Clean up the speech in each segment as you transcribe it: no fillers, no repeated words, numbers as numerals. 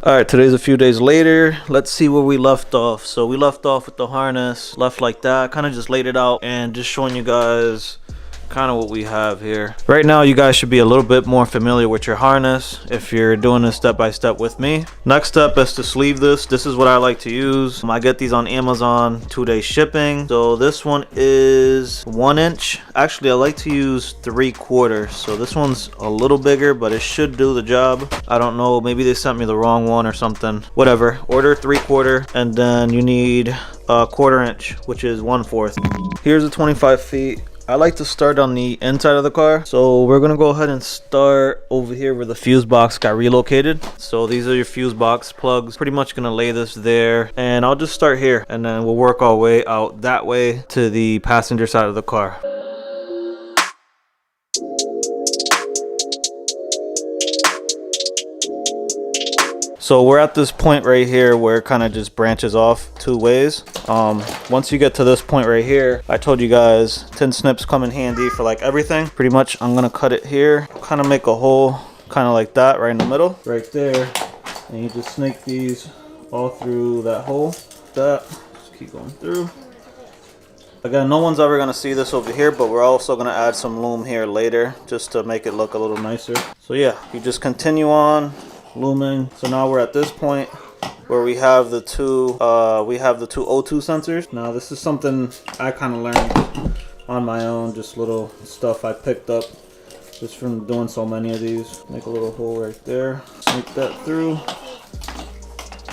All right, today's a few days later. Let's see where we left off. So we left off with the harness, left like that, kind of just laid it out and just showing you guys kind of what we have here. Right now, you guys should be a little bit more familiar with your harness if you're doing this step by step with me. Next step is to sleeve this. This is what I like to use. I get these on Amazon, 2-day shipping. So this one is 1 inch. Actually, I like to use 3/4. So this one's a little bigger, but it should do the job. I don't know, maybe they sent me the wrong one or something. Whatever, order 3/4, and then you need a 1/4 inch, which is 1/4. Here's the 25 feet. I like to start on the inside of the car. So we're gonna go ahead and start over here where the fuse box got relocated. So these are your fuse box plugs. Pretty much gonna lay this there, and I'll just start here and then we'll work our way out that way to the passenger side of the car. So we're at this point right here where it kind of just branches off 2 ways. Once you get to this point right here, I told you guys tin snips come in handy for like everything. Pretty much I'm gonna cut it here, kind of make a hole kind of like that right in the middle, right there. And you just snake these all through that hole. Just keep going through. Again, no one's ever gonna see this over here, but we're also gonna add some loom here later just to make it look a little nicer. So yeah, you just continue on looming. So now we're at this point where we have the two O2 sensors. Now this is something I kind of learned on my own, just little stuff I picked up just from doing so many of these. Make a little hole right there, snake that through,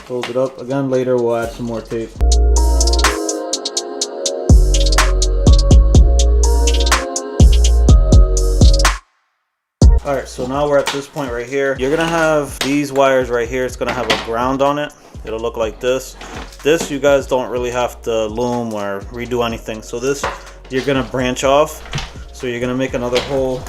close it up. Again, later we'll add some more tape. Alright, so now we're at this point right here. You're gonna have these wires right here. It's gonna have a ground on it. It'll look like this. This, you guys don't really have to loom or redo anything. So this, you're gonna branch off. So you're gonna make another hole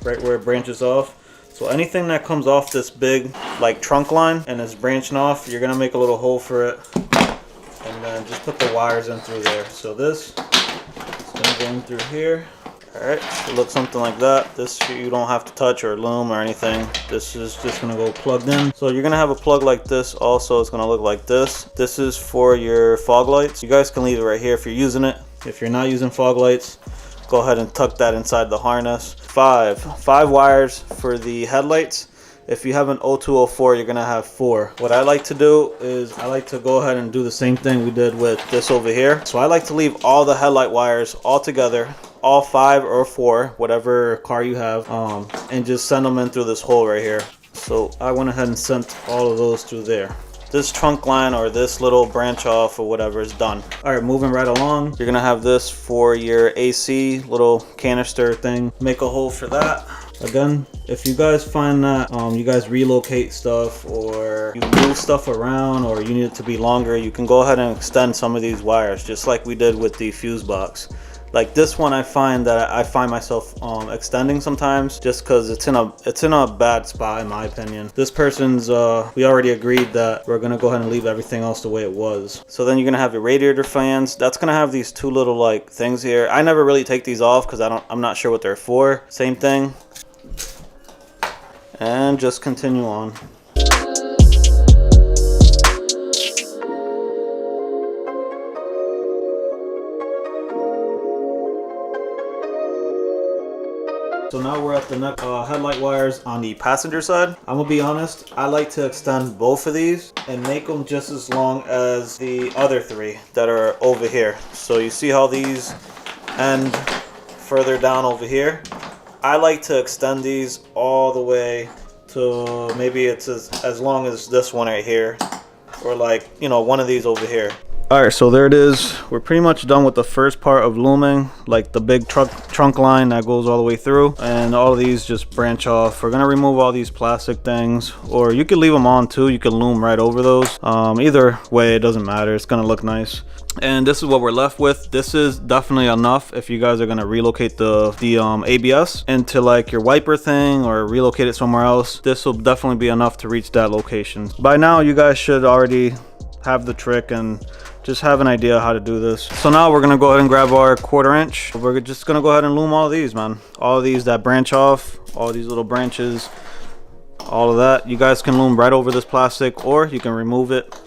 right where it branches off. So anything that comes off this big like trunk line and is branching off, you're gonna make a little hole for it. And then just put the wires in through there. So this is gonna go in through here. Alright, it looks something like that. This you don't have to touch or loom or anything. This is just gonna go plugged in. So you're gonna have a plug like this also. It's gonna look like this. This is for your fog lights. You guys can leave it right here if you're using it. If you're not using fog lights, go ahead and tuck that inside the harness. Five wires for the headlights. If you have an O204, you're gonna have 4. What I like to do is I like to go ahead and do the same thing we did with this over here. So I like to leave all the headlight wires all together, all 5 or 4, whatever car you have, and just send them in through this hole right here. So I went ahead and sent all of those through there. This trunk line or this little branch off or whatever is done. All right, moving right along. You're gonna have this for your AC little canister thing. Make a hole for that. Again, if you guys find that you guys relocate stuff or you move stuff around or you need it to be longer, you can go ahead and extend some of these wires, just like we did with the fuse box. Like this one, I find myself extending sometimes just because it's in a bad spot in my opinion. This person's we already agreed that we're gonna go ahead and leave everything else the way it was. So then you're gonna have your radiator fans. That's gonna have these 2 little like things here. I never really take these off because I'm not sure what they're for. Same thing, and just continue on. So now we're at the headlight wires on the passenger side. I'm gonna be honest, I like to extend both of these and make them just as long as the other 3 that are over here. So you see how these end further down over here? I like to extend these all the way to maybe it's as long as this one right here, or like, you know, one of these over here. Alright, so there it is. We're pretty much done with the first part of looming, like the big trunk line that goes all the way through, and all of these just branch off. We're gonna remove all these plastic things, or you could leave them on too. You can loom right over those. Either way, it doesn't matter. It's gonna look nice. And this is what we're left with. This is definitely enough if you guys are gonna relocate the ABS into like your wiper thing or relocate it somewhere else. This will definitely be enough to reach that location. By now, you guys should already have the trick and just have an idea how to do this. So now we're gonna go ahead and grab our 1/4 inch. We're just gonna go ahead and loom all of these, man. All of these that branch off, all these little branches. all of that. You guys can loom right over this plastic, or you can remove it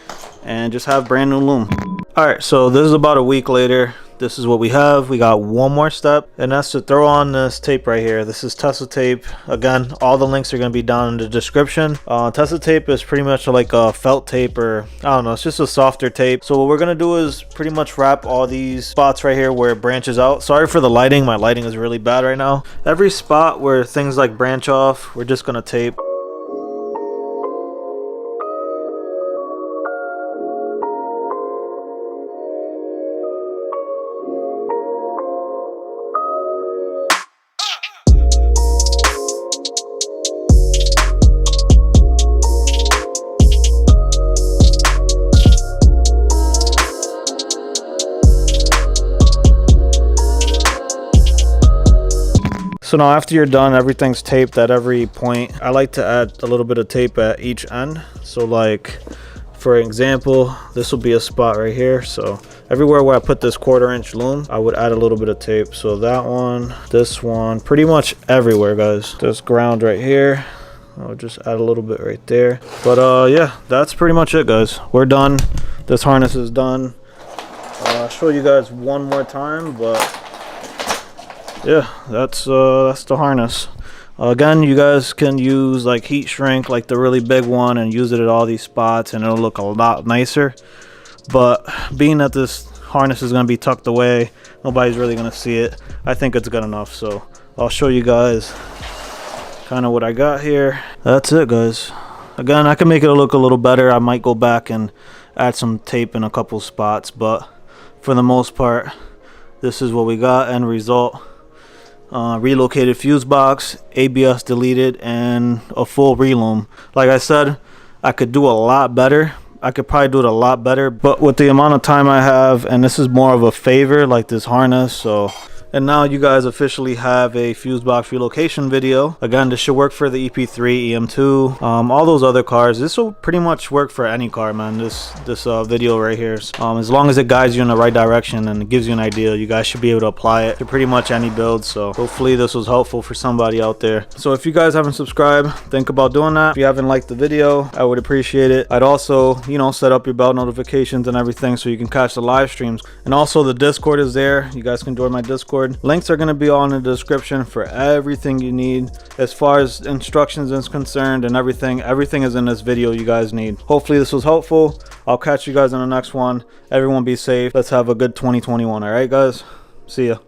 and just have brand new loom. All right, so this is about a week later. This is what we have. We got one more step, and that's to throw on this tape right here. This is tesa tape. Again, all the links are going to be down in the description. Tesa tape is pretty much like a felt tape, or I don't know, it's just a softer tape. So what we're going to do is pretty much wrap all these spots right here where it branches out. Sorry for the lighting. My lighting is really bad right now. Every spot where things like branch off, we're just going to tape. So now after you're done, everything's taped at every point. I like to add a little bit of tape at each end. So like, for example, this will be a spot right here. So everywhere where I put this 1/4 inch loom, I would add a little bit of tape. So that one, this one, pretty much everywhere, guys. This ground right here, I'll just add a little bit right there. But yeah, that's pretty much it, guys. We're done. This harness is done. I'll show you guys one more time, but yeah, that's the harness. Again, you guys can use like heat shrink, like the really big one, and use it at all these spots, and it'll look a lot nicer. But being that this harness is going to be tucked away, nobody's really going to see it, I think it's good enough. So I'll show you guys kind of what I got here. That's it, guys. Again, I can make it look a little better. I might go back and add some tape in a couple spots, but for the most part, this is what we got. End result. Relocated fuse box, ABS deleted, and a full reloom. Like I said, I could do a lot better. I could probably do it a lot better, but with the amount of time I have, and this is more of a favor, like this harness. So, and now you guys officially have a Fusebox Relocation video. Again, this should work for the EP3, EM2, all those other cars. This will pretty much work for any car, man. This video right here, as long as it guides you in the right direction and it gives you an idea, you guys should be able to apply it to pretty much any build. So hopefully this was helpful for somebody out there. So if you guys haven't subscribed, think about doing that. If you haven't liked the video, I would appreciate it. I'd also, you know, set up your bell notifications and everything so you can catch the live streams. And also the Discord is there. You guys can join my Discord. Links are going to be all in the description for everything you need as far as instructions is concerned, and everything is in this video you guys need. Hopefully this was helpful. I'll catch you guys in the next one. Everyone be safe. Let's have a good 2021. All right, guys, see ya.